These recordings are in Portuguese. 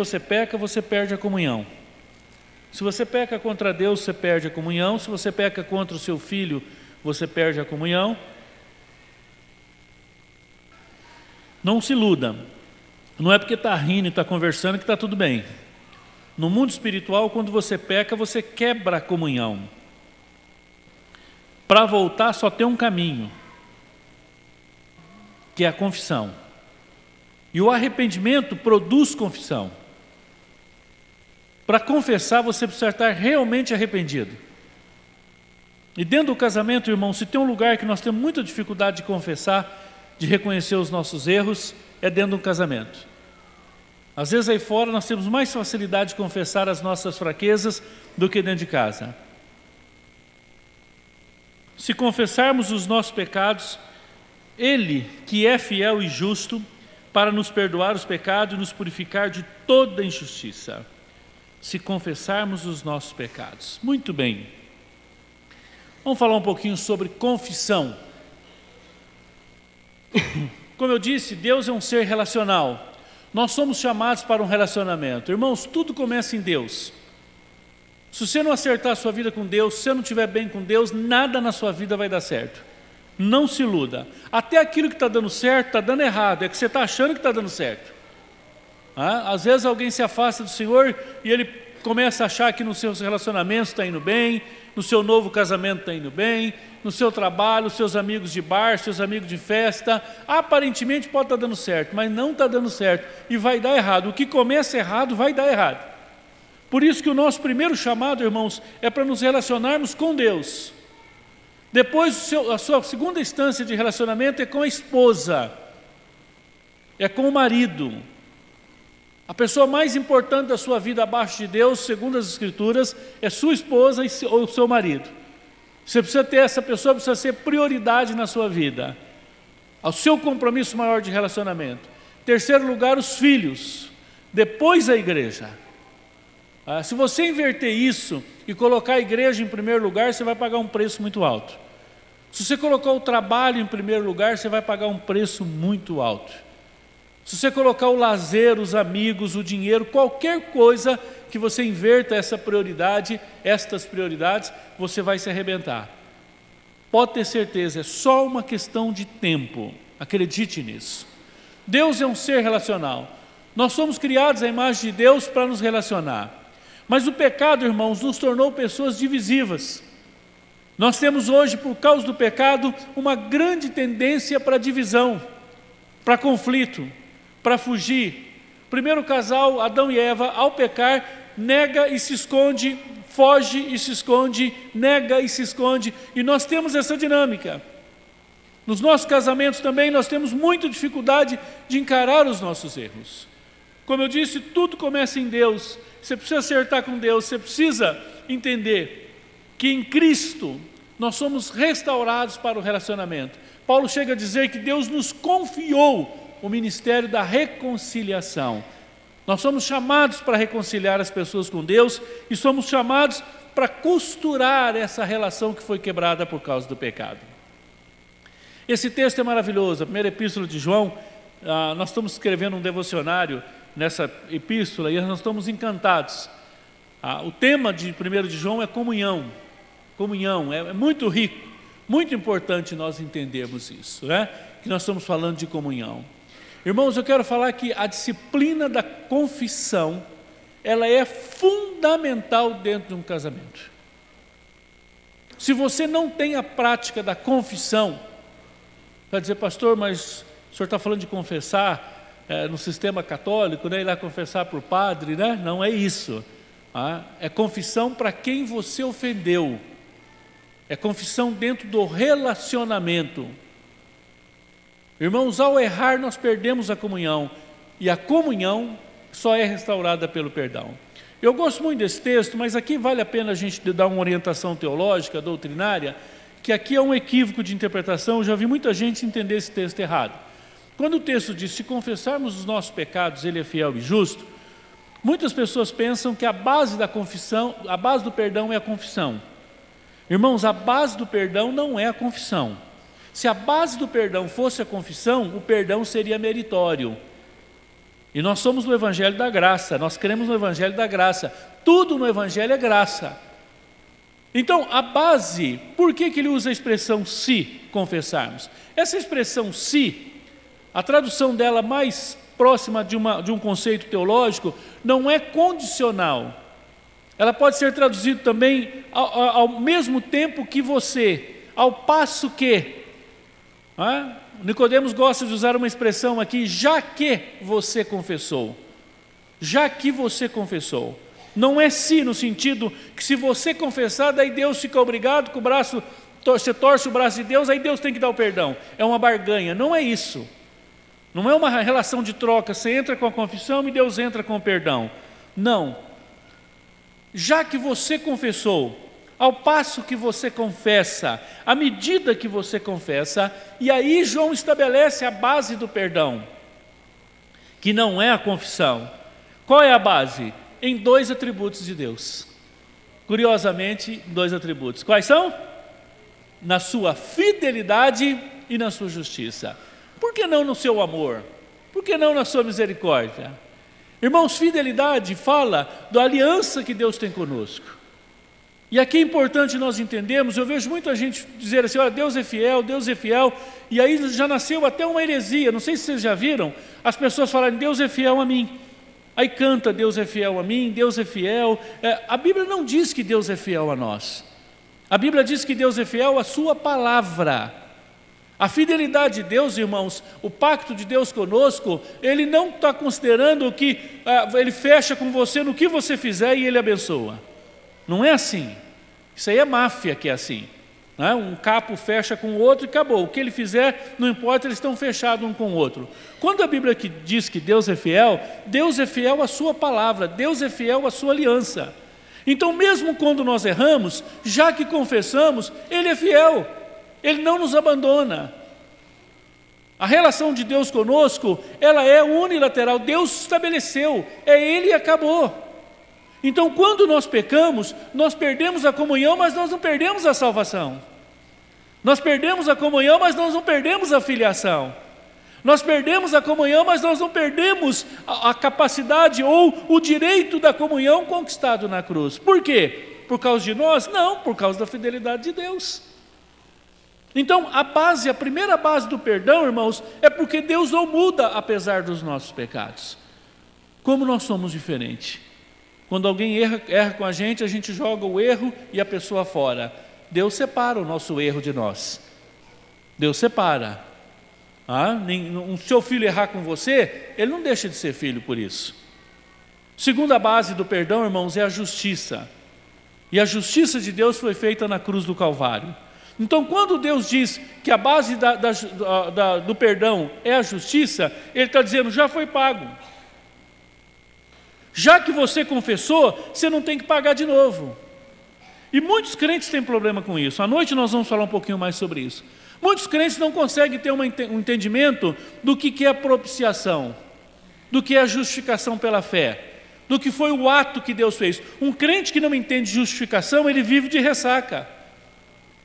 você peca, você perde a comunhão. Se você peca contra Deus, você perde a comunhão. Se você peca contra o seu filho, você perde a comunhão. Não se iluda. Não é porque está rindo e está conversando que está tudo bem. No mundo espiritual, quando você peca, você quebra a comunhão. Para voltar só tem um caminho, que é a confissão. E o arrependimento produz confissão. Para confessar, você precisa estar realmente arrependido. E dentro do casamento, irmão, se tem um lugar que nós temos muita dificuldade de confessar, de reconhecer os nossos erros, é dentro do casamento. Às vezes aí fora nós temos mais facilidade de confessar as nossas fraquezas do que dentro de casa. Se confessarmos os nossos pecados, Ele, que é fiel e justo, para nos perdoar os pecados e nos purificar de toda injustiça. Se confessarmos os nossos pecados. Muito bem. Vamos falar um pouquinho sobre confissão. Como eu disse, Deus é um ser relacional. Nós somos chamados para um relacionamento. Irmãos, tudo começa em Deus. Se você não acertar a sua vida com Deus, se você não estiver bem com Deus, nada na sua vida vai dar certo. Não se iluda. Até aquilo que está dando certo, está dando errado. É que você está achando que está dando certo. Às vezes alguém se afasta do Senhor e ele começa a achar que nos seus relacionamentos está indo bem, no seu novo casamento está indo bem, no seu trabalho, seus amigos de bar, seus amigos de festa, aparentemente pode estar dando certo, mas não está dando certo e vai dar errado. O que começa errado vai dar errado. Por isso que o nosso primeiro chamado, irmãos, é para nos relacionarmos com Deus. Depois a sua segunda instância de relacionamento é com a esposa, é com o marido. A pessoa mais importante da sua vida abaixo de Deus, segundo as Escrituras, é sua esposa ou seu marido. Você precisa ter essa pessoa, precisa ser prioridade na sua vida. Ao seu compromisso maior de relacionamento. Terceiro lugar, os filhos. Depois a igreja. Se você inverter isso e colocar a igreja em primeiro lugar, você vai pagar um preço muito alto. Se você colocar o trabalho em primeiro lugar, você vai pagar um preço muito alto. Se você colocar o lazer, os amigos, o dinheiro, qualquer coisa que você inverta essa prioridade, estas prioridades, você vai se arrebentar. Pode ter certeza, é só uma questão de tempo. Acredite nisso. Deus é um ser relacional. Nós somos criados à imagem de Deus para nos relacionar. Mas o pecado, irmãos, nos tornou pessoas divisivas. Nós temos hoje, por causa do pecado, uma grande tendência para divisão, para conflito, para fugir. Primeiro casal, Adão e Eva, ao pecar, nega e se esconde, foge e se esconde, nega e se esconde. E nós temos essa dinâmica. Nos nossos casamentos também nós temos muita dificuldade de encarar os nossos erros. Como eu disse, tudo começa em Deus. Você precisa acertar com Deus, você precisa entender que em Cristo nós somos restaurados para o relacionamento. Paulo chega a dizer que Deus nos confiou o ministério da reconciliação. Nós somos chamados para reconciliar as pessoas com Deus e somos chamados para costurar essa relação que foi quebrada por causa do pecado. Esse texto é maravilhoso, a primeira epístola de João. Nós estamos escrevendo um devocionário nessa epístola e nós estamos encantados. O tema de 1 de João é comunhão. Comunhão é muito rico, muito importante nós entendermos isso, né? Que nós estamos falando de comunhão. Irmãos, eu quero falar que a disciplina da confissão, ela é fundamental dentro de um casamento. Se você não tem a prática da confissão, vai dizer, pastor, mas o senhor está falando de confessar no sistema católico, né? Ir lá confessar para o padre, né? Não é isso. É confissão para quem você ofendeu. É confissão dentro do relacionamento. Irmãos, ao errar nós perdemos a comunhão. E a comunhão só é restaurada pelo perdão. Eu gosto muito desse texto, mas aqui vale a pena a gente dar uma orientação teológica, doutrinária, que aqui é um equívoco de interpretação. Eu já vi muita gente entender esse texto errado. Quando o texto diz, se confessarmos os nossos pecados, Ele é fiel e justo, muitas pessoas pensam que a base da confissão, a base do perdão é a confissão. Irmãos, a base do perdão não é a confissão. Se a base do perdão fosse a confissão, o perdão seria meritório. E nós somos no Evangelho da graça, nós cremos no Evangelho da graça. Tudo no Evangelho é graça. Então, a base, por que ele usa a expressão se confessarmos? Essa expressão se, a tradução dela mais próxima de um conceito teológico, não é condicional. Ela pode ser traduzida também ao mesmo tempo que você, ao passo que. Nicodemos gosta de usar uma expressão aqui, já que você confessou. Já que você confessou. Não é se no sentido que se você confessar, daí Deus fica obrigado com o braço, você torce o braço de Deus, aí Deus tem que dar o perdão. É uma barganha, não é isso. Não é uma relação de troca, você entra com a confissão e Deus entra com o perdão. Não. Já que você confessou, ao passo que você confessa, à medida que você confessa, e aí João estabelece a base do perdão, que não é a confissão. Qual é a base? Em 2 atributos de Deus. Curiosamente, 2 atributos. Quais são? Na sua fidelidade e na sua justiça. Por que não no seu amor? Por que não na sua misericórdia? Irmãos, fidelidade fala da aliança que Deus tem conosco. E aqui é importante nós entendermos, eu vejo muita gente dizer assim, olha, Deus é fiel, e aí já nasceu até uma heresia, não sei se vocês já viram, as pessoas falarem, Deus é fiel a mim. Aí canta, Deus é fiel a mim, Deus é fiel. A Bíblia não diz que Deus é fiel a nós. A Bíblia diz que Deus é fiel à sua palavra. A fidelidade de Deus, irmãos, o pacto de Deus conosco, Ele não está considerando que Ele fecha com você no que você fizer e Ele abençoa. Não é assim. Isso aí é máfia que é assim. Né? Um capo fecha com o outro e acabou. O que ele fizer, não importa, eles estão fechados um com o outro. Quando a Bíblia diz que Deus é fiel à sua palavra, Deus é fiel à sua aliança. Então, mesmo quando nós erramos, já que confessamos, Ele é fiel. Ele não nos abandona. A relação de Deus conosco, ela é unilateral. Deus estabeleceu, é Ele e acabou. Então, quando nós pecamos, nós perdemos a comunhão, mas nós não perdemos a salvação. Nós perdemos a comunhão, mas nós não perdemos a filiação. Nós perdemos a comunhão, mas nós não perdemos a capacidade ou o direito da comunhão conquistado na cruz. Por quê? Por causa de nós? Não, por causa da fidelidade de Deus. Então, a primeira base do perdão, irmãos, é porque Deus não muda apesar dos nossos pecados. Como nós somos diferentes. Quando alguém erra com a gente joga o erro e a pessoa fora. Deus separa o nosso erro de nós. Deus separa. Um seu filho errar com você, ele não deixa de ser filho por isso. Segunda base do perdão, irmãos, é a justiça. E a justiça de Deus foi feita na cruz do Calvário. Então, quando Deus diz que a base do perdão é a justiça, Ele está dizendo, já foi pago. Já que você confessou, você não tem que pagar de novo. E muitos crentes têm problema com isso. À noite nós vamos falar um pouquinho mais sobre isso. Muitos crentes não conseguem ter um entendimento do que é a propiciação, do que é a justificação pela fé, do que foi o ato que Deus fez. Um crente que não entende justificação, ele vive de ressaca.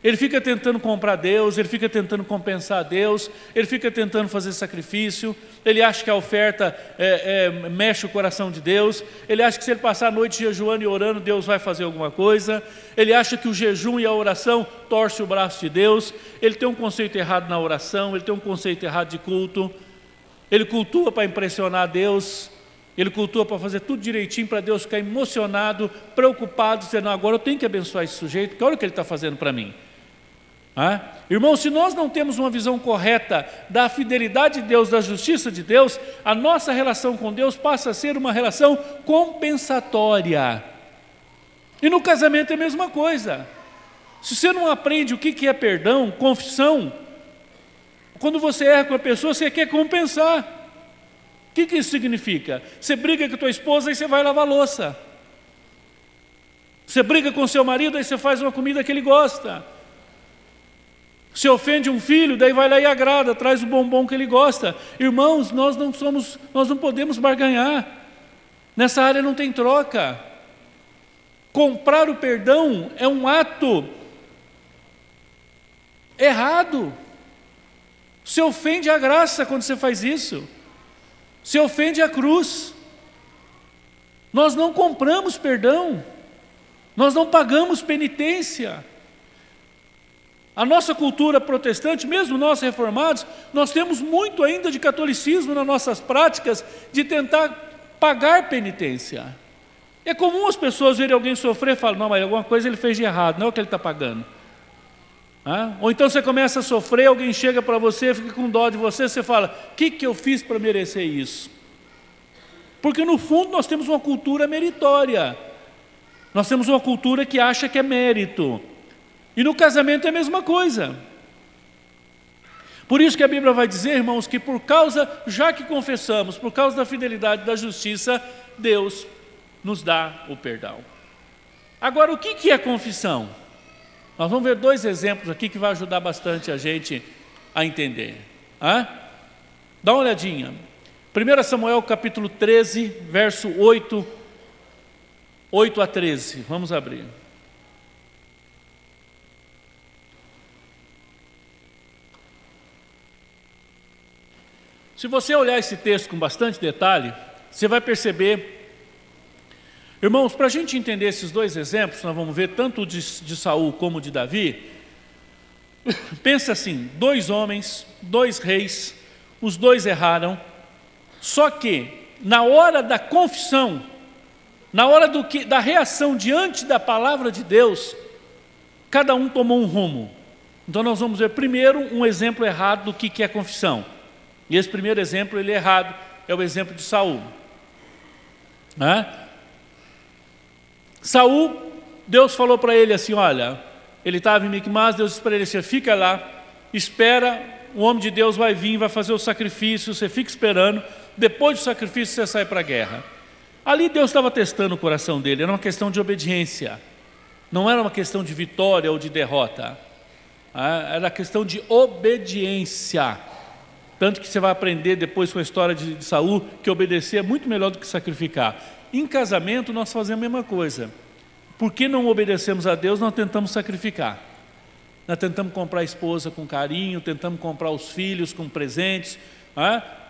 Ele fica tentando comprar Deus, ele fica tentando compensar Deus, ele fica tentando fazer sacrifício, ele acha que a oferta mexe o coração de Deus, ele acha que se ele passar a noite jejuando e orando, Deus vai fazer alguma coisa, ele acha que o jejum e a oração torce o braço de Deus, ele tem um conceito errado na oração, ele tem um conceito errado de culto, ele cultua para impressionar Deus, ele cultua para fazer tudo direitinho, para Deus ficar emocionado, preocupado, dizendo, agora eu tenho que abençoar esse sujeito, porque olha o que ele está fazendo para mim. Irmãos, se nós não temos uma visão correta da fidelidade de Deus, da justiça de Deus, a nossa relação com Deus passa a ser uma relação compensatória. E no casamento é a mesma coisa. Se você não aprende o que é perdão, confissão, quando você erra com a pessoa, você quer compensar. O que isso significa? Você briga com a tua esposa, aí você vai lavar louça. Você briga com o seu marido, aí você faz uma comida que ele gosta. Se ofende um filho, daí vai lá e agrada, traz o bombom que ele gosta. Irmãos, nós não podemos barganhar. Nessa área não tem troca. Comprar o perdão é um ato errado. Você ofende a graça quando você faz isso. se ofende a cruz. Nós não compramos perdão, nós não pagamos penitência. A nossa cultura protestante, mesmo nós reformados, nós temos muito ainda de catolicismo nas nossas práticas, de tentar pagar penitência. É comum as pessoas verem alguém sofrer e falam, não, mas alguma coisa ele fez de errado, não é o que ele está pagando. Ou então você começa a sofrer, alguém chega para você, fica com dó de você, você fala, o que eu fiz para merecer isso? Porque no fundo nós temos uma cultura meritória, nós temos uma cultura que acha que é mérito, e no casamento é a mesma coisa. Por isso que a Bíblia vai dizer, irmãos, que por causa, já que confessamos, por causa da fidelidade e da justiça, Deus nos dá o perdão. Agora, o que é confissão? Nós vamos ver 2 exemplos aqui que vai ajudar bastante a gente a entender. Dá uma olhadinha. 1 Samuel capítulo 13, verso 8 a 13. Vamos abrir. Se você olhar esse texto com bastante detalhe, você vai perceber. Irmãos, para a gente entender esses 2 exemplos, nós vamos ver tanto de Saul como de Davi. Pensa assim, 2 homens, 2 reis, os 2 erraram, só que na hora da confissão, na hora da reação diante da palavra de Deus, cada um tomou um rumo. Então nós vamos ver primeiro um exemplo errado do que é confissão. E esse primeiro exemplo, ele é errado, é o exemplo de Saul. Saul, Deus falou para ele assim, olha, ele estava em Miquimás, Deus disse para ele assim, fica lá, espera, o homem de Deus vai vir, vai fazer o sacrifício, você fica esperando, depois do sacrifício você sai para a guerra. Ali Deus estava testando o coração dele, era uma questão de obediência, não era uma questão de vitória ou de derrota, era questão de obediência. Tanto que você vai aprender depois com a história de Saul, que obedecer é muito melhor do que sacrificar. Em casamento nós fazemos a mesma coisa. Por que não obedecemos a Deus, nós tentamos sacrificar. Nós tentamos comprar a esposa com carinho, tentamos comprar os filhos com presentes,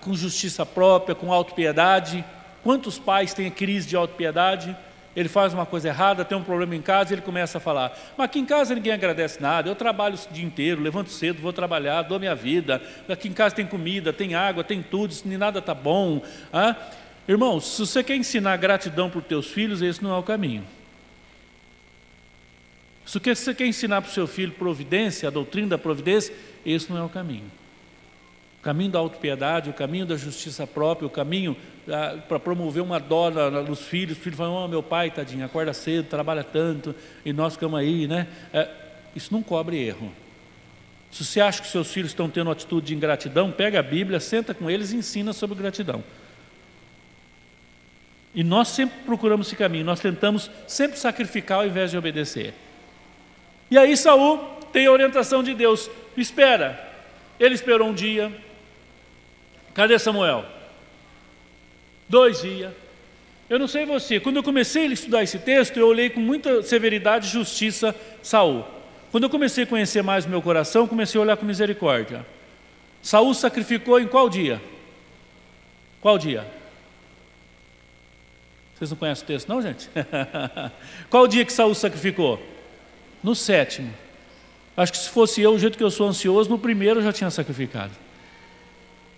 com justiça própria, com autopiedade. Quantos pais têm crise de autopiedade? Ele faz uma coisa errada, tem um problema em casa, ele começa a falar, mas aqui em casa ninguém agradece nada, eu trabalho o dia inteiro, levanto cedo, vou trabalhar, dou minha vida, aqui em casa tem comida, tem água, tem tudo, nem nada está bom. Irmãos, se você quer ensinar gratidão para os teus filhos, esse não é o caminho. Se você quer ensinar para o seu filho providência, a doutrina da providência, esse não é o caminho. O caminho da autopiedade, o caminho da justiça própria, o caminho para promover uma dó nos filhos. Os filhos falam, oh, meu pai, tadinho, acorda cedo, trabalha tanto, e nós ficamos aí, né? Isso não cobre erro. Se você acha que seus filhos estão tendo uma atitude de ingratidão, pega a Bíblia, senta com eles e ensina sobre gratidão. E nós sempre procuramos esse caminho, nós tentamos sempre sacrificar ao invés de obedecer. E aí Saul tem a orientação de Deus, espera. Ele esperou um dia. Cadê Samuel? 2 dias. Eu não sei você, quando eu comecei a estudar esse texto, eu olhei com muita severidade e justiça Saul. Quando eu comecei a conhecer mais o meu coração, comecei a olhar com misericórdia. Saul sacrificou em qual dia? Qual dia? Vocês não conhecem o texto não, gente? Qual dia que Saul sacrificou? No 7º. Acho que se fosse eu, o jeito que eu sou ansioso, no 1º eu já tinha sacrificado.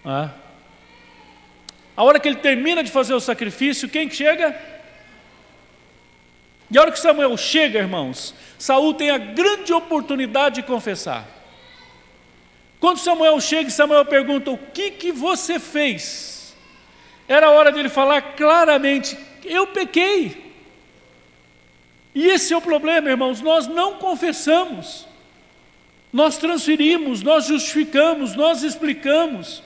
A hora que ele termina de fazer o sacrifício, quem chega? E a hora que Samuel chega, irmãos, Saul tem a grande oportunidade de confessar. Quando Samuel chega, Samuel pergunta, o que você fez? Era a hora dele falar claramente, eu pequei. E esse é o problema, irmãos, nós não confessamos. Nós transferimos, nós justificamos, nós explicamos.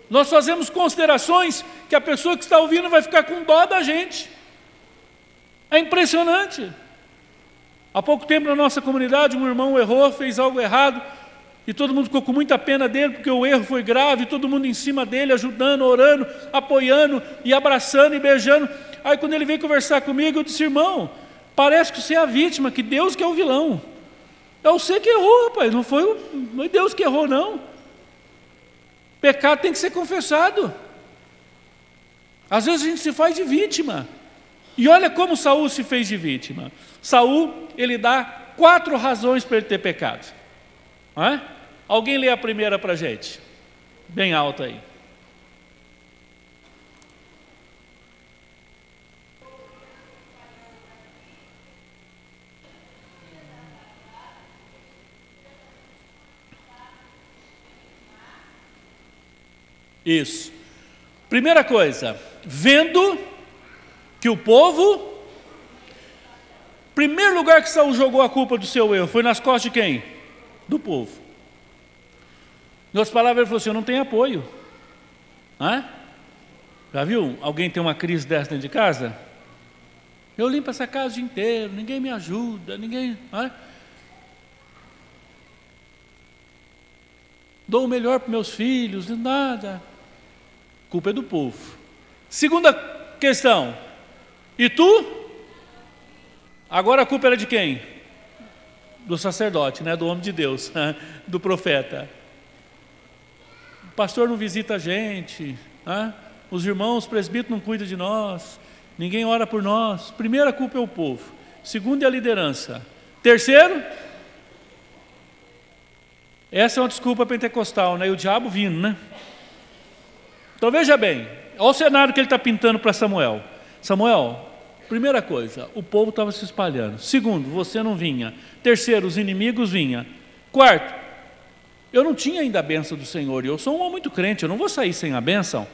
Nós fazemos considerações que a pessoa que está ouvindo vai ficar com dó da gente. É impressionante. Há pouco tempo na nossa comunidade um irmão errou, fez algo errado e todo mundo ficou com muita pena dele porque o erro foi grave, todo mundo em cima dele, ajudando, orando, apoiando e abraçando e beijando. Aí quando ele veio conversar comigo, eu disse, irmão, parece que você é a vítima, que Deus que é o vilão. É você que errou, rapaz, não foi Deus que errou, não. Pecado tem que ser confessado. Às vezes a gente se faz de vítima. E olha como Saul se fez de vítima. Saul, ele dá 4 razões para ele ter pecado. Não é? Alguém lê a primeira para a gente? Bem alta aí. Isso. Primeira coisa, vendo que o povo... Primeiro lugar que Saul jogou a culpa do seu erro foi nas costas de quem? Do povo. Em outras palavras, ele falou assim: eu não tenho apoio. Já viu alguém tem uma crise dessa dentro de casa? Eu limpo essa casa o dia inteiro, ninguém me ajuda, ninguém... Dou o melhor para meus filhos, nada. A culpa é do povo. Segunda questão, e tu? Agora a culpa era de quem? Do sacerdote, do homem de Deus, do profeta. O pastor não visita a gente, os irmãos, os presbíteros não cuidam de nós, ninguém ora por nós. Primeira culpa é o povo. Segundo é a liderança. Terceiro, essa é uma desculpa pentecostal, e o diabo vindo, Então veja bem, olha o cenário que ele está pintando para Samuel. Samuel, primeira coisa, o povo estava se espalhando. Segundo, você não vinha. Terceiro, os inimigos vinham. Quarto, eu não tinha ainda a bênção do Senhor, e eu sou um homem muito crente, eu não vou sair sem a bênção.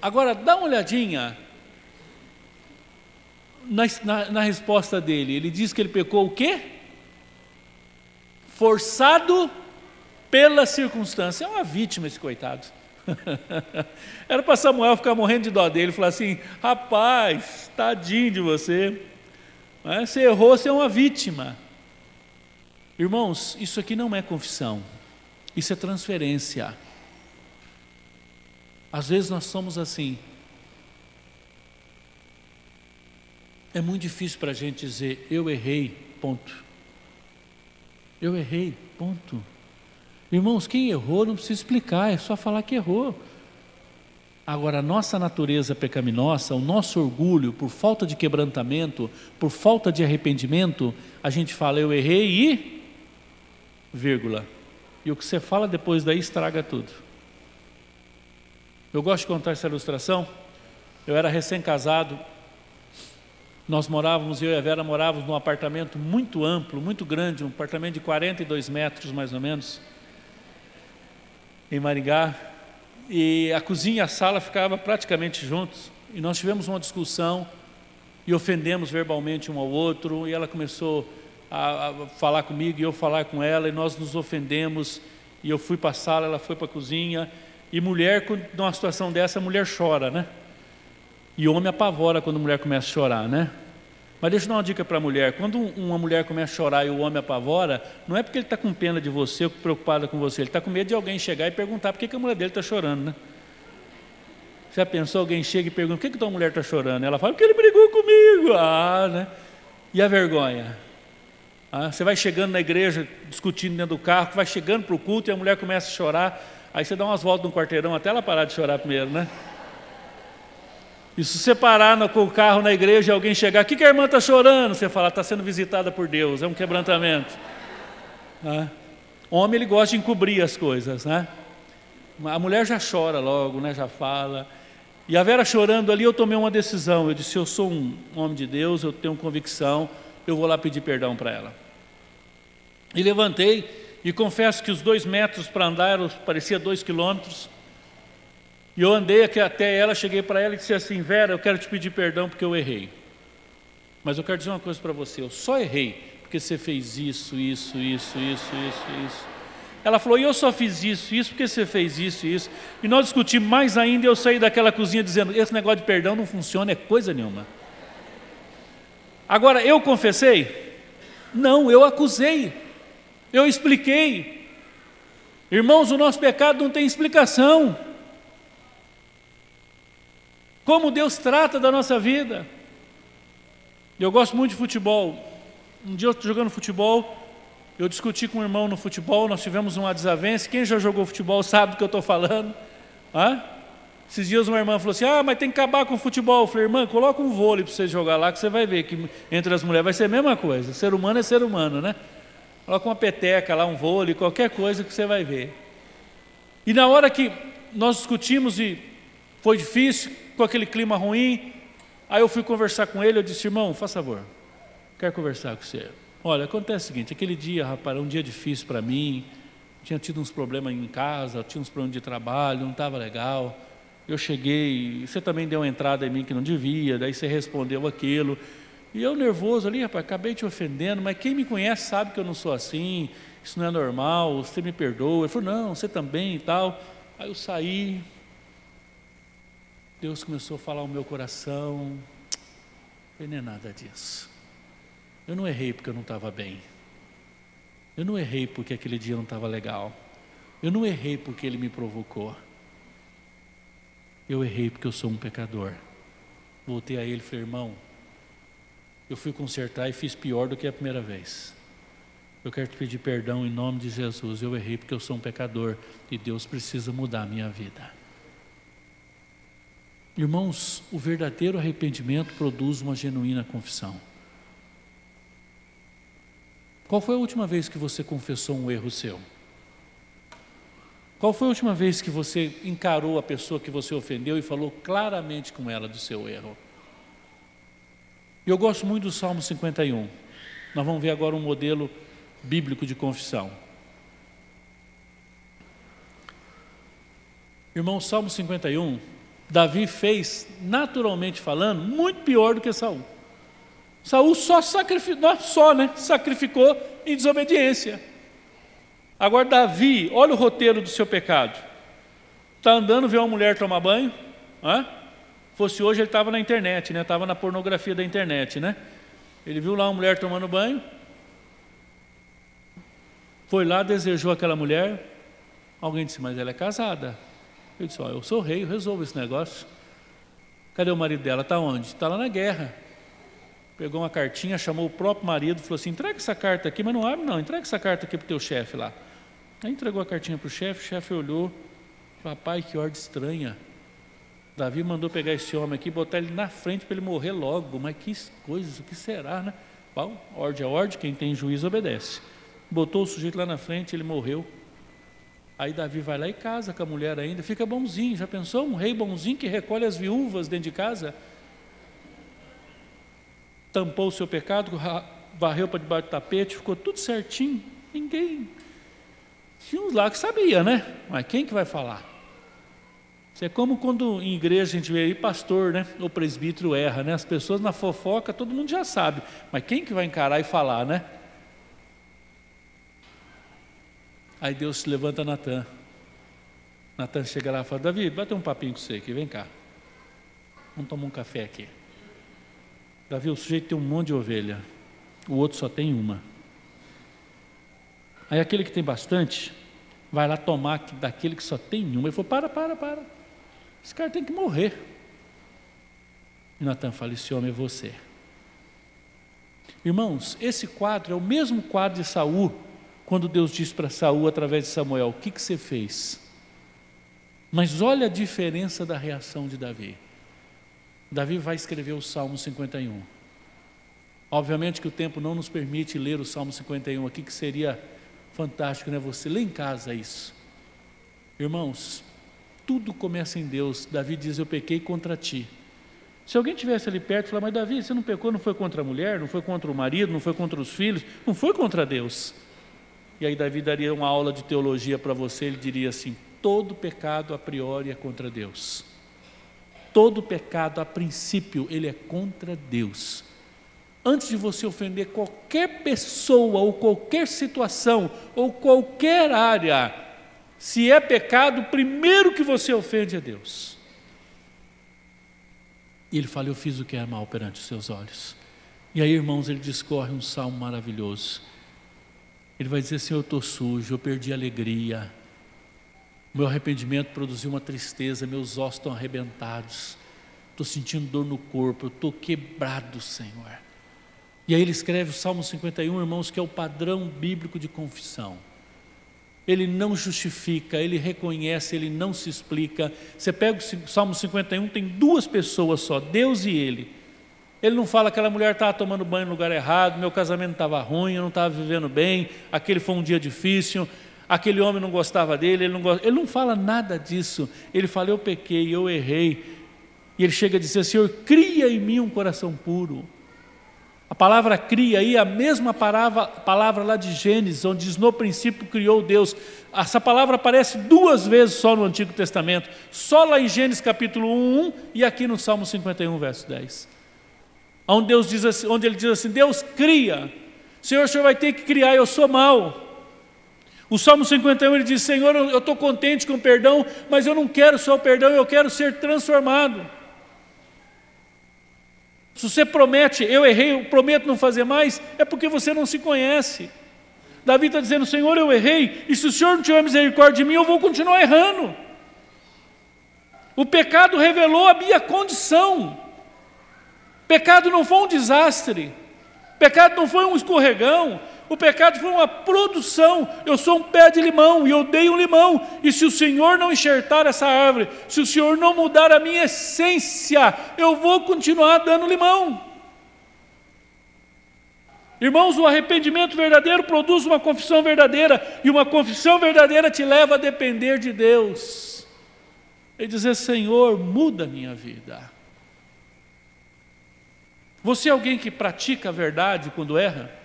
Agora, dá uma olhadinha na resposta dele. Ele diz que ele pecou o quê? Forçado pela circunstância. É uma vítima esse coitado. Era para Samuel ficar morrendo de dó dele, falar assim: rapaz, tadinho de você, você errou, você é uma vítima. Irmãos, isso aqui não é confissão, isso é transferência. Às vezes nós somos assim. É muito difícil para a gente dizer: eu errei, ponto. Eu errei, ponto. Irmãos, quem errou não precisa explicar, é só falar que errou. Agora, a nossa natureza pecaminosa, o nosso orgulho, por falta de quebrantamento, por falta de arrependimento, a gente fala: eu errei e... vírgula. E o que você fala depois daí estraga tudo. Eu gosto de contar essa ilustração. Eu era recém-casado. Nós morávamos, eu e a Vera morávamos num apartamento muito amplo, muito grande, um apartamento de 42 metros mais ou menos, em Maringá, e a cozinha e a sala ficavam praticamente juntos, e nós tivemos uma discussão e ofendemos verbalmente um ao outro, e ela começou a falar comigo e eu falar com ela, e nós nos ofendemos, e eu fui para a sala, ela foi para a cozinha. E mulher, numa situação dessa, a mulher chora, E o homem apavora quando a mulher começa a chorar, Mas deixa eu dar uma dica para a mulher: quando uma mulher começa a chorar e o homem apavora, não é porque ele está com pena de você ou preocupado com você, ele está com medo de alguém chegar e perguntar por que a mulher dele está chorando, Já pensou, alguém chega e pergunta: por que tua mulher está chorando? Ela fala: porque ele brigou comigo. E a vergonha? Você vai chegando na igreja, discutindo dentro do carro, vai chegando para o culto e a mulher começa a chorar, aí você dá umas voltas no quarteirão até ela parar de chorar primeiro, E se você parar com o carro na igreja e alguém chegar: o que a irmã está chorando? Você fala: está sendo visitada por Deus, é um quebrantamento. Homem, ele gosta de encobrir as coisas, A mulher já chora logo, já fala. E a Vera chorando ali, eu tomei uma decisão. Eu disse: eu sou um homem de Deus, eu tenho convicção, eu vou lá pedir perdão para ela. E levantei, e confesso que os 2 metros para andar parecia 2 quilômetros. E eu andei até ela, cheguei para ela e disse assim: Vera, eu quero te pedir perdão porque eu errei. Mas eu quero dizer uma coisa para você: eu só errei porque você fez isso. Ela falou: e eu só fiz isso porque você fez isso. E nós discutimos mais ainda, e eu saí daquela cozinha dizendo: esse negócio de perdão não funciona, é coisa nenhuma. Agora, eu confessei? Não, eu acusei, eu expliquei. Irmãos, o nosso pecado não tem explicação. Como Deus trata da nossa vida. Eu gosto muito de futebol. Um dia eu estou jogando futebol eu discuti com um irmão no futebol, nós tivemos uma desavença. Quem já jogou futebol sabe do que eu estou falando. Esses dias uma irmã falou assim, mas tem que acabar com o futebol. Eu falei, irmã, coloca um vôlei para você jogar lá, que você vai ver que entre as mulheres vai ser a mesma coisa. Ser humano é ser humano, né? Coloca uma peteca lá, um vôlei, qualquer coisa que você vai ver. E na hora que nós discutimos e foi difícil, com aquele clima ruim, aí eu fui conversar com ele, eu disse, irmão, faz favor, quero conversar com você. Olha, acontece o seguinte, aquele dia, rapaz, era um dia difícil para mim, tinha tido uns problemas em casa, tinha uns problemas de trabalho, não estava legal. Eu cheguei, você também deu uma entrada em mim que não devia, daí você respondeu aquilo. E eu nervoso ali, rapaz, acabei te ofendendo, mas quem me conhece sabe que eu não sou assim, isso não é normal, você me perdoa. Ele falou, não, você também e tal. Aí eu saí, Deus começou a falar ao meu coração, não é nada disso. Eu não errei porque eu não estava bem. Eu não errei porque aquele dia não estava legal. Eu não errei porque ele me provocou. Eu errei porque eu sou um pecador. Voltei a ele e falei, irmão, eu fui consertar e fiz pior do que a primeira vez. Eu quero te pedir perdão em nome de Jesus. Eu errei porque eu sou um pecador e Deus precisa mudar a minha vida. Irmãos, o verdadeiro arrependimento produz uma genuína confissão. Qual foi a última vez que você confessou um erro seu? Qual foi a última vez que você encarou a pessoa que você ofendeu e falou claramente com ela do seu erro? Eu gosto muito do Salmo 51. Nós vamos ver agora um modelo bíblico de confissão. Irmão, o Salmo 51, Davi fez, naturalmente falando, muito pior do que Saul. Saul sacrificou em desobediência. Agora Davi, olha o roteiro do seu pecado. Está andando, vê uma mulher tomar banho. Fosse hoje ele estava na internet, né? Estava na pornografia da internet, né? Ele viu lá uma mulher tomando banho. Foi lá, desejou aquela mulher. Alguém disse, mas ela é casada. Ele disse, eu sou rei, eu resolvo esse negócio. Cadê o marido dela? Está onde? Está lá na guerra. Pegou uma cartinha, chamou o próprio marido, falou assim, entrega essa carta aqui, mas não abre não, entrega essa carta aqui para o teu chefe lá. Aí entregou a cartinha para o chefe olhou, falou, rapaz, que ordem estranha. Davi mandou pegar esse homem aqui, botar ele na frente para ele morrer logo, mas que coisa, o que será, né? Bom, ordem é ordem, quem tem juízo obedece. Botou o sujeito lá na frente, ele morreu. Aí Davi vai lá e casa com a mulher ainda, fica bonzinho, já pensou? Um rei bonzinho que recolhe as viúvas dentro de casa? Tampou o seu pecado, varreu para debaixo do tapete, ficou tudo certinho, ninguém... Tinha uns lá que sabia, né? Mas quem que vai falar? Isso é como quando em igreja a gente vê aí pastor, né? O presbítero erra, né? As pessoas na fofoca, todo mundo já sabe. Mas quem que vai encarar e falar, né? Aí Deus se levanta Natan. Natan chega lá e fala, Davi, bate um papinho com você aqui, vem cá. Vamos tomar um café aqui. Davi, o sujeito tem um monte de ovelha, o outro só tem uma. Aí aquele que tem bastante, vai lá tomar daquele que só tem uma. Ele falou, para. Esse cara tem que morrer. E Natan fala, esse homem é você. Irmãos, esse quadro é o mesmo quadro de Saul, quando Deus disse para Saul, através de Samuel, o que você fez? Mas olha a diferença da reação de Davi. Davi vai escrever o Salmo 51. Obviamente que o tempo não nos permite ler o Salmo 51 aqui, que seria fantástico, né? Você lê em casa isso. Irmãos, tudo começa em Deus. Davi diz, eu pequei contra ti. Se alguém estivesse ali perto e falar, mas Davi, você não pecou, não foi contra a mulher, não foi contra o marido, não foi contra os filhos, não foi contra Deus. E aí Davi daria uma aula de teologia para você, ele diria assim, todo pecado a priori é contra Deus. Todo pecado a princípio ele é contra Deus. Antes de você ofender qualquer pessoa ou qualquer situação ou qualquer área, se é pecado, o primeiro que você ofende é Deus. E ele fala, eu fiz o que é mal perante os seus olhos. E aí, irmãos, ele discorre um salmo maravilhoso. Ele vai dizer assim, eu estou sujo, eu perdi a alegria, meu arrependimento produziu uma tristeza, meus ossos estão arrebentados, estou sentindo dor no corpo, eu estou quebrado, Senhor. E aí ele escreve o Salmo 51, irmãos, que é o padrão bíblico de confissão. Ele não justifica, ele reconhece, ele não se explica. Você pega o Salmo 51, tem duas pessoas só, Deus e ele. Ele não fala que aquela mulher estava tomando banho no lugar errado, meu casamento estava ruim, eu não estava vivendo bem, aquele foi um dia difícil, aquele homem não gostava dele, ele não fala nada disso. Ele fala, eu pequei, eu errei. E ele chega a dizer, Senhor, cria em mim um coração puro. A palavra cria aí é a mesma palavra lá de Gênesis, onde diz, no princípio criou Deus. Essa palavra aparece duas vezes só no Antigo Testamento, só lá em Gênesis capítulo 1 e aqui no Salmo 51, verso 10. Onde ele diz assim, Deus cria, Senhor, o Senhor vai ter que criar, eu sou mau. O Salmo 51 ele diz, Senhor, eu estou contente com o perdão, mas eu não quero só o perdão, eu quero ser transformado. Se você promete, eu errei, eu prometo não fazer mais, é porque você não se conhece. Davi está dizendo, Senhor, eu errei, e se o Senhor não tiver misericórdia de mim, eu vou continuar errando. O pecado revelou a minha condição. Pecado não foi um desastre, pecado não foi um escorregão, o pecado foi uma produção. Eu sou um pé de limão e eu dei um limão, e se o Senhor não enxertar essa árvore, se o Senhor não mudar a minha essência, eu vou continuar dando limão. Irmãos, o arrependimento verdadeiro produz uma confissão verdadeira, e uma confissão verdadeira te leva a depender de Deus e dizer, Senhor, muda a minha vida. Você é alguém que pratica a verdade quando erra?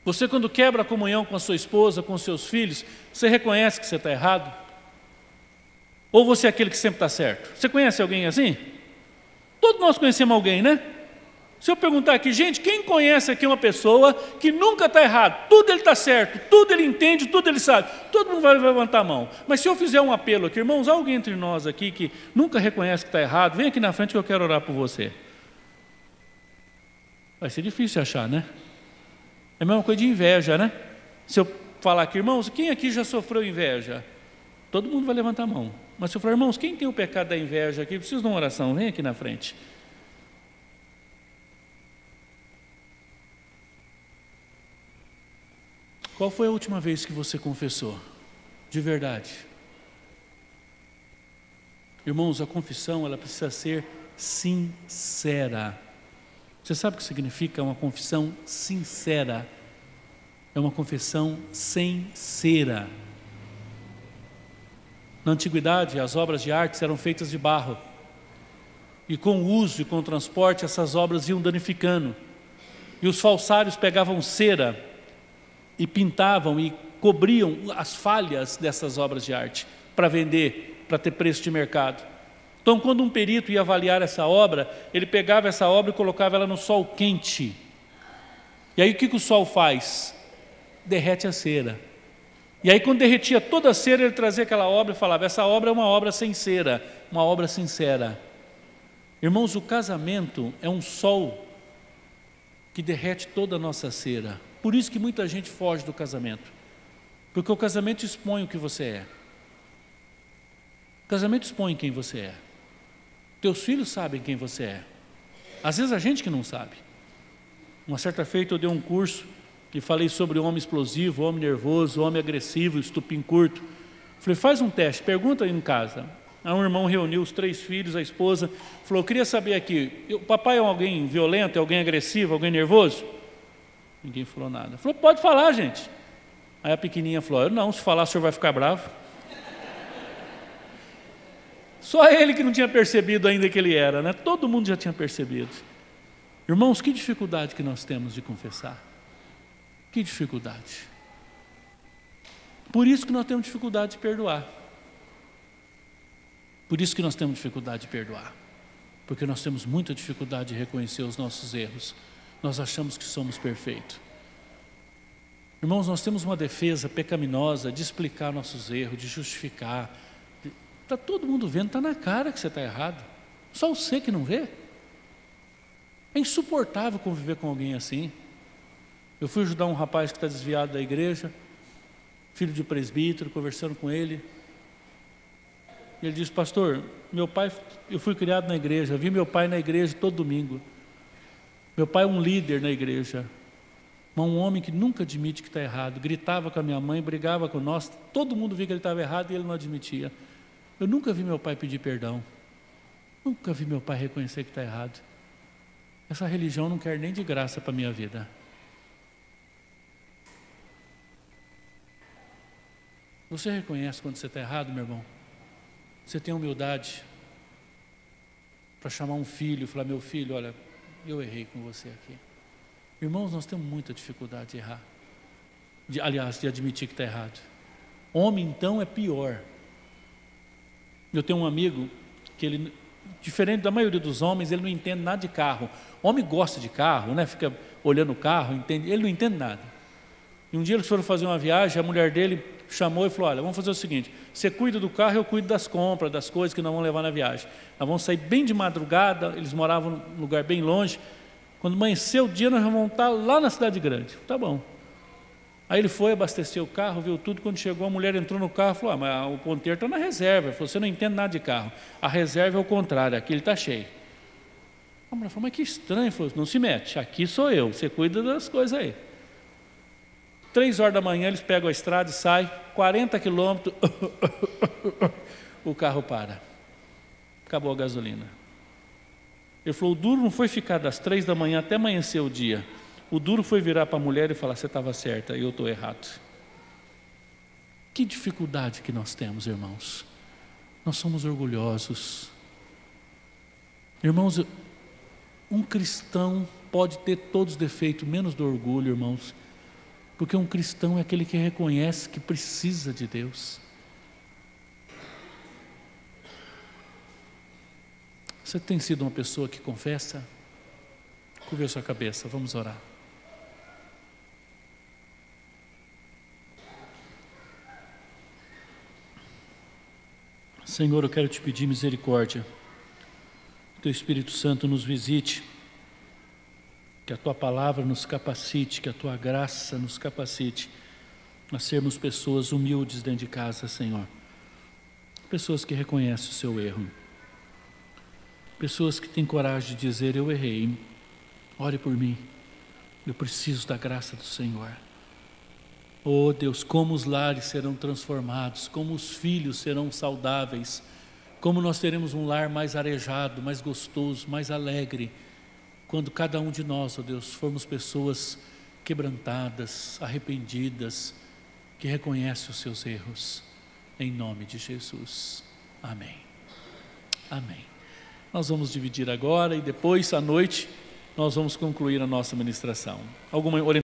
Você, quando quebra a comunhão com a sua esposa, com os seus filhos, você reconhece que você está errado? Ou você é aquele que sempre está certo? Você conhece alguém assim? Todos nós conhecemos alguém, né? Se eu perguntar aqui, gente, quem conhece aqui uma pessoa que nunca está errado? Tudo ele está certo, tudo ele entende, tudo ele sabe. Todo mundo vai levantar a mão. Mas se eu fizer um apelo aqui, irmãos, alguém entre nós aqui que nunca reconhece que está errado, vem aqui na frente que eu quero orar por você. Vai ser difícil achar, né? É a mesma coisa de inveja, né? Se eu falar aqui, irmãos, quem aqui já sofreu inveja? Todo mundo vai levantar a mão. Mas se eu falar, irmãos, quem tem o pecado da inveja aqui? Preciso de uma oração, vem aqui na frente. Qual foi a última vez que você confessou? De verdade. Irmãos, a confissão, ela precisa ser sincera. Você sabe o que significa uma confissão sincera? É uma confissão sem cera. Na antiguidade, as obras de arte eram feitas de barro. E com o uso e com o transporte, essas obras iam danificando. E os falsários pegavam cera e pintavam e cobriam as falhas dessas obras de arte para vender, para ter preço de mercado. Então, quando um perito ia avaliar essa obra, ele pegava essa obra e colocava ela no sol quente. E aí o que o sol faz? Derrete a cera. E aí quando derretia toda a cera, ele trazia aquela obra e falava, essa obra é uma obra sem cera, uma obra sincera. Irmãos, o casamento é um sol que derrete toda a nossa cera. Por isso que muita gente foge do casamento. Porque o casamento expõe o que você é. O casamento expõe quem você é. Teus filhos sabem quem você é. Às vezes a gente que não sabe. Uma certa feita eu dei um curso e falei sobre homem explosivo, homem nervoso, homem agressivo, estupim curto. Falei, faz um teste, pergunta aí em casa. Aí um irmão reuniu os 3 filhos, a esposa, falou, eu queria saber aqui, o papai é alguém violento, é alguém agressivo, alguém nervoso? Ninguém falou nada. Falou, pode falar, gente. Aí a pequenininha falou, não, se falar o senhor vai ficar bravo. Só ele que não tinha percebido ainda que ele era, né? Todo mundo já tinha percebido. Irmãos, que dificuldade que nós temos de confessar. Que dificuldade. Por isso que nós temos dificuldade de perdoar. Por isso que nós temos dificuldade de perdoar. Porque nós temos muita dificuldade de reconhecer os nossos erros. Nós achamos que somos perfeitos. Irmãos, nós temos uma defesa pecaminosa de explicar nossos erros, de justificar. Está todo mundo vendo, está na cara que você está errado. Só você que não vê. É insuportável conviver com alguém assim. Eu fui ajudar um rapaz que está desviado da igreja, filho de presbítero, conversando com ele. Ele disse: pastor, meu pai, eu fui criado na igreja, vi meu pai na igreja todo domingo. Meu pai é um líder na igreja, mas um homem que nunca admite que está errado. Gritava com a minha mãe, brigava com nós, todo mundo via que ele estava errado e ele não admitia. Eu nunca vi meu pai pedir perdão, nunca vi meu pai reconhecer que está errado. Essa religião não quer nem de graça para a minha vida. Você reconhece quando você está errado, meu irmão? Você tem humildade para chamar um filho e falar: meu filho, olha, eu errei com você aqui. Irmãos, nós temos muita dificuldade de errar, aliás, de admitir que está errado. Homem, então, é pior. Eu tenho um amigo que ele, diferente da maioria dos homens, ele não entende nada de carro. O homem gosta de carro, né? Fica olhando o carro, entende? Ele não entende nada. E um dia eles foram fazer uma viagem, a mulher dele chamou e falou: olha, vamos fazer o seguinte, você cuida do carro, eu cuido das compras, das coisas que nós vamos levar na viagem. Nós vamos sair bem de madrugada, eles moravam num lugar bem longe. Quando amanheceu o dia, nós vamos estar lá na cidade grande. Tá bom. Aí ele foi, abasteceu o carro, viu tudo. Quando chegou, a mulher entrou no carro e falou: mas o ponteiro está na reserva. Ele falou: você não entende nada de carro. A reserva é o contrário, aqui ele está cheio. A mulher falou: mas que estranho. Ele falou: não se mete, aqui sou eu, você cuida das coisas aí. 3 horas da manhã eles pegam a estrada e saem, 40 quilômetros, o carro para. Acabou a gasolina. Ele falou: o duro não foi ficar das 3 da manhã até amanhecer o dia. O duro foi virar para a mulher e falar: você estava certa, eu estou errado. Que dificuldade que nós temos, irmãos. Nós somos orgulhosos. Irmãos, um cristão pode ter todos os defeitos, menos do orgulho, irmãos. Porque um cristão é aquele que reconhece que precisa de Deus. Você tem sido uma pessoa que confessa? Curva a sua cabeça, vamos orar. Senhor, eu quero te pedir misericórdia. Que teu Espírito Santo nos visite. Que a tua palavra nos capacite, que a tua graça nos capacite a sermos pessoas humildes dentro de casa, Senhor. Pessoas que reconhecem o seu erro. Pessoas que têm coragem de dizer: eu errei, ore por mim, eu preciso da graça do Senhor. Oh Deus, como os lares serão transformados, como os filhos serão saudáveis, como nós teremos um lar mais arejado, mais gostoso, mais alegre, quando cada um de nós, ó Deus, formos pessoas quebrantadas, arrependidas, que reconhecem os seus erros, em nome de Jesus. Amém. Amém. Nós vamos dividir agora e depois, à noite, nós vamos concluir a nossa ministração. Alguma orientação?